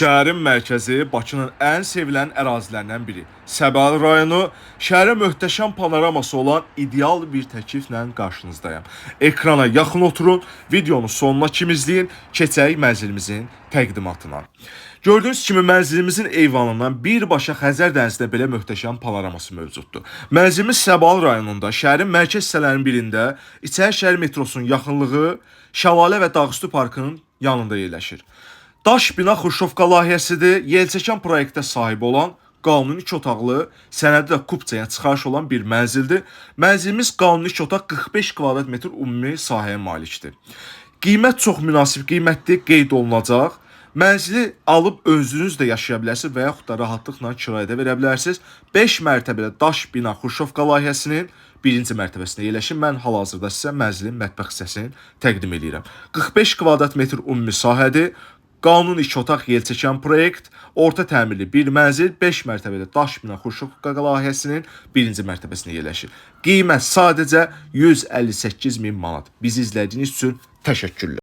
Şəhərin mərkəzi Bakının ən sevilən ərazilərindən biri. Səbəli rayonu şəhərə möhtəşəm panoraması olan ideal bir təkliflə qarşınızdayım. Ekrana yaxın oturun, videonun sonuna kimi izləyin, keçək mənzilimizin təqdimatına. Gördüyünüz kimi mənzilimizin eyvanından birbaşa Xəzər dənizinə belə möhtəşəm panoraması mövcuddur. Mənzilimiz Səbəli rayonunda, şəhərin mərkəz hissələrinin birində, İçərişəhər metrosunun yaxınlığı, Şəlalə və Dağüstü parkının yanında yerləşir. Daş bina Xruşovka layihəsidir. Yelçəkən proyektə sahib olan, qanuni 2 otaqlı, sənədi də kupçaya çıxarış olan bir mənzildir. Mənzilimiz qanuni 2 otaq 45 kvadrat metr ümumi sahəyə malikdir. Qiymət çox münasib qiymətli qeyd olunacaq. Mənzili alıb özünüz də yaşaya bilərsiniz və yaxud da rahatlıqla kirayədə verə bilərsiniz. 5 mərtəbəli daş bina Xruşovka layihəsinin 1-ci mərtəbəsində yerləşir. Mən hal-hazırda sizə mənzilin mətbəx hissəsini təqdim edirəm. 45 kvadrat metr ümumi sahədir. Qanuni 2 otaq yelçəkən proyekt, orta təmirli bir mənzil, 5 mərtəbəli daş bina Xruşovka layihəsinin 1-ci mərtəbəsində yerləşir. Qiymət sadəcə 158.000 manat. Bizi izlədiyiniz üçün təşəkkürlər.